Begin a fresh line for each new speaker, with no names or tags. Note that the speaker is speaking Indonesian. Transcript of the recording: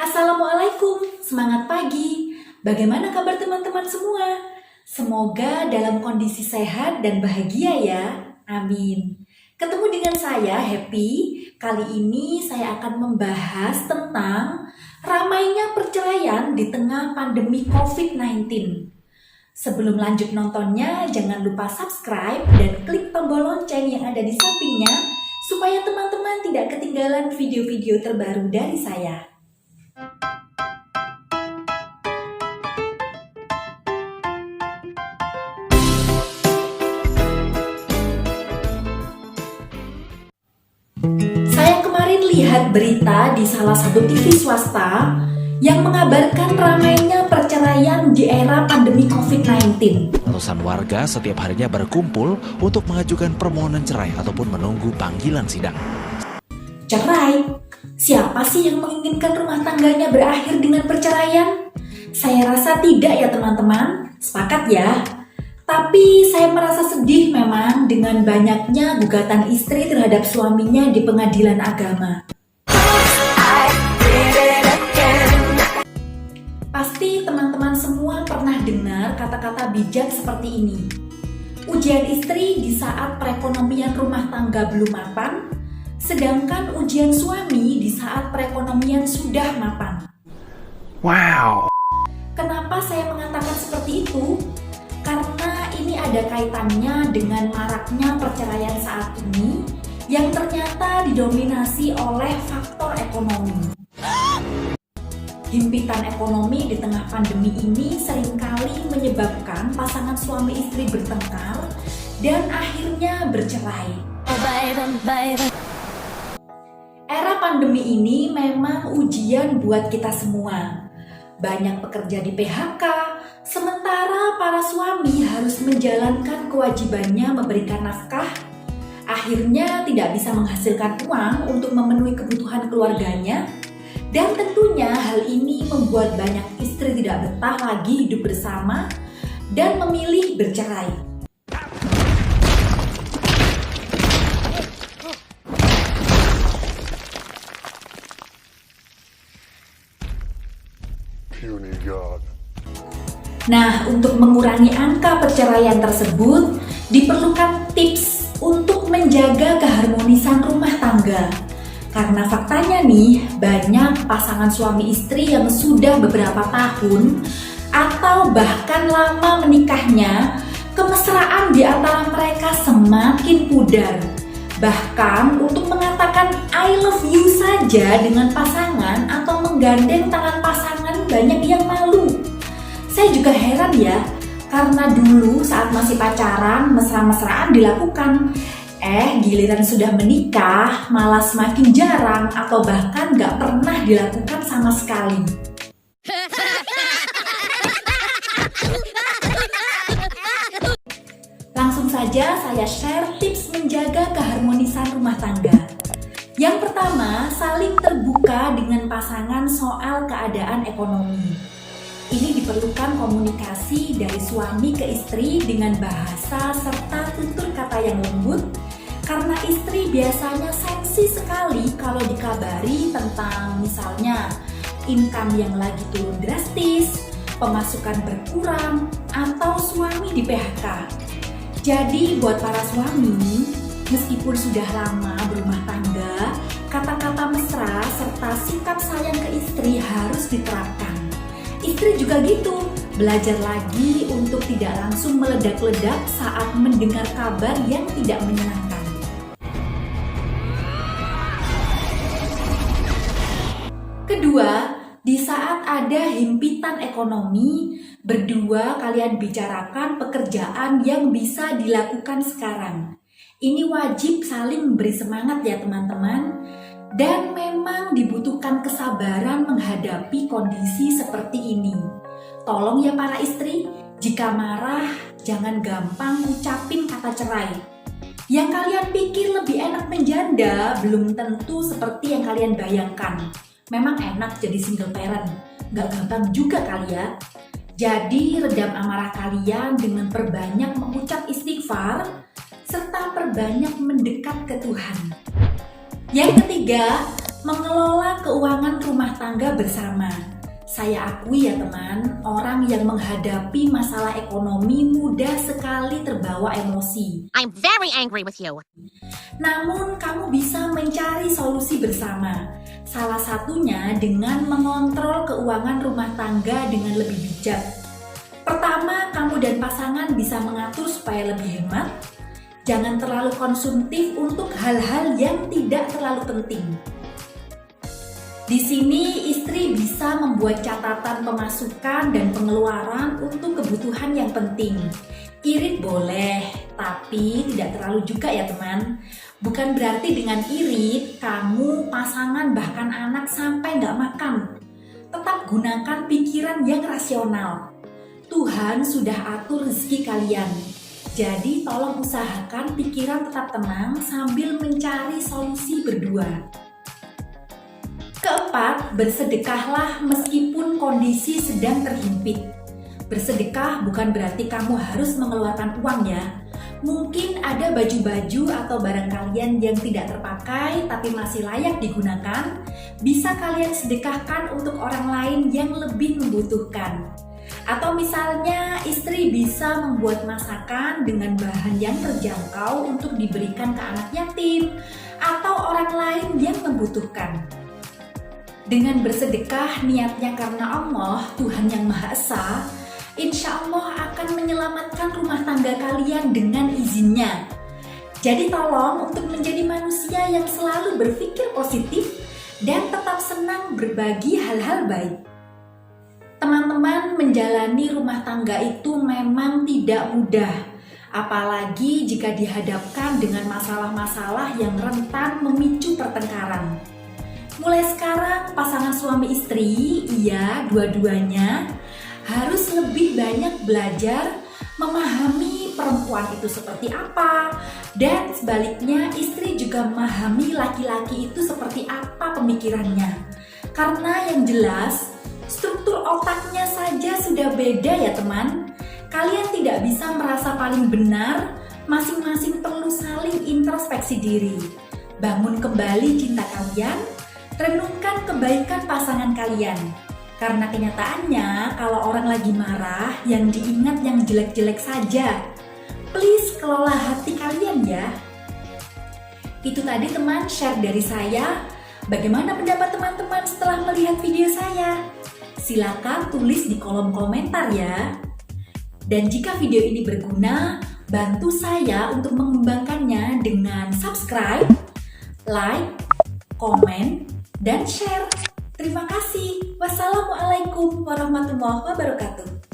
Assalamualaikum, semangat pagi. Bagaimana kabar teman-teman semua? Semoga dalam kondisi sehat dan bahagia ya. Amin. Ketemu dengan saya, Happy. Kali ini saya akan membahas tentang ramainya perceraian di tengah pandemi COVID-19. Sebelum lanjut nontonnya, jangan lupa subscribe dan klik tombol lonceng yang ada di sampingnya supaya teman-teman tidak ketinggalan video-video terbaru dari saya. Saya kemarin lihat berita di salah satu TV swasta yang mengabarkan ramainya perceraian di era pandemi COVID-19.
Ratusan warga setiap harinya berkumpul untuk mengajukan permohonan cerai ataupun menunggu panggilan sidang.
Cerai? Siapa sih yang menginginkan rumah tangganya berakhir dengan perceraian? Saya rasa tidak ya teman-teman, sepakat ya? Tapi saya merasa sedih memang dengan banyaknya gugatan istri terhadap suaminya di pengadilan agama. Pasti teman-teman semua pernah dengar kata-kata bijak seperti ini. Ujian istri di saat perekonomian rumah tangga belum mapan, sedangkan ujian suami di saat perekonomian sudah mapan.
Wow!
Kenapa saya mengatakan seperti itu? Karena ini ada kaitannya dengan maraknya perceraian saat ini yang ternyata didominasi oleh faktor ekonomi. Himpitan ekonomi di tengah pandemi ini seringkali menyebabkan pasangan suami istri bertengkar dan akhirnya bercerai. Era pandemi ini memang ujian buat kita semua. Banyak pekerja di PHK, sementara para suami harus menjalankan kewajibannya memberikan nafkah. Akhirnya tidak bisa menghasilkan uang untuk memenuhi kebutuhan keluarganya. Dan tentunya hal ini membuat banyak istri tidak betah lagi hidup bersama dan memilih bercerai. Nah, untuk mengurangi angka perceraian tersebut, diperlukan tips untuk menjaga keharmonisan rumah tangga. Karena faktanya nih, banyak pasangan suami istri yang sudah beberapa tahun atau bahkan lama menikahnya, kemesraan di antara mereka semakin pudar. Bahkan untuk mengatakan I love you saja dengan pasangan atau menggandeng tangan pasangan banyak yang malu. Saya juga heran ya, karena dulu saat masih pacaran, mesra-mesraan dilakukan. Giliran sudah menikah, malah semakin jarang atau bahkan gak pernah dilakukan sama sekali. Langsung saja saya share tips menjaga keharmonisan rumah tangga. Yang pertama, saling terbuka dengan pasangan soal keadaan ekonomi. Ini diperlukan komunikasi dari suami ke istri dengan bahasa serta tutur kata yang lembut, karena istri biasanya sensi sekali kalau dikabari tentang misalnya income yang lagi turun drastis, pemasukan berkurang, atau suami di PHK. Jadi buat para suami, meskipun sudah lama berumah tangga, kata-kata mesra serta sikap sayang ke istri harus diterapkan. Istri juga gitu, belajar lagi untuk tidak langsung meledak-ledak saat mendengar kabar yang tidak menyenangkan. Kedua, di saat ada himpitan ekonomi, berdua kalian bicarakan pekerjaan yang bisa dilakukan sekarang. Ini wajib saling memberi semangat ya teman-teman. Dan memang dibutuhkan kesabaran menghadapi kondisi seperti ini. Tolong ya para istri, jika marah jangan gampang ucapin kata cerai. Yang kalian pikir lebih enak menjanda belum tentu seperti yang kalian bayangkan. Memang enak jadi single parent, gak gampang juga kali ya. Jadi redam amarah kalian dengan perbanyak mengucap istighfar serta perbanyak mendekat ke Tuhan. Yang ketiga, Mengelola keuangan rumah tangga bersama. Saya akui ya teman, orang yang menghadapi masalah ekonomi mudah sekali terbawa emosi.
I'm very angry with you.
Namun kamu bisa mencari solusi bersama. Salah satunya dengan mengontrol keuangan rumah tangga dengan lebih bijak. Pertama, kamu dan pasangan bisa mengatur supaya lebih hemat. Jangan terlalu konsumtif untuk hal-hal yang tidak terlalu penting. Di sini istri bisa membuat catatan pemasukan dan pengeluaran untuk kebutuhan yang penting. Irit boleh, tapi tidak terlalu juga ya teman. Bukan berarti dengan irit, kamu, pasangan, bahkan anak sampai nggak makan. Tetap gunakan pikiran yang rasional. Tuhan sudah atur rezeki kalian. Jadi tolong usahakan pikiran tetap tenang sambil mencari solusi berdua. Keempat, bersedekahlah meskipun kondisi sedang terhimpit. Bersedekah bukan berarti kamu harus mengeluarkan uang ya. Mungkin ada baju-baju atau barang kalian yang tidak terpakai tapi masih layak digunakan. Bisa kalian sedekahkan untuk orang lain yang lebih membutuhkan. Atau misalnya istri bisa membuat masakan dengan bahan yang terjangkau untuk diberikan ke anak yatim atau orang lain yang membutuhkan. Dengan bersedekah niatnya karena Allah, Tuhan yang Maha Esa, insya Allah akan menyelamatkan rumah tangga kalian dengan izinnya. Jadi tolong untuk menjadi manusia yang selalu berpikir positif dan tetap senang berbagi hal-hal baik. Teman-teman, menjalani rumah tangga itu memang tidak mudah, apalagi jika dihadapkan dengan masalah-masalah yang rentan memicu pertengkaran. Mulai sekarang pasangan suami istri, iya dua-duanya harus lebih banyak belajar memahami perempuan itu seperti apa, dan sebaliknya istri juga memahami laki-laki itu seperti apa pemikirannya. Karena yang jelas struktur otaknya saja sudah beda ya teman. Kalian tidak bisa merasa paling benar, masing-masing perlu saling introspeksi diri. Bangun kembali cinta kalian. Renungkan kebaikan pasangan kalian. Karena kenyataannya kalau orang lagi marah, yang diingat yang jelek-jelek saja. Please kelola hati kalian ya. Itu tadi teman share dari saya. Bagaimana pendapat teman-teman setelah melihat video saya? Silakan tulis di kolom komentar ya. Dan jika video ini berguna, bantu saya untuk mengembangkannya dengan subscribe, like, komen, dan share. Terima kasih. Wassalamualaikum warahmatullahi wabarakatuh.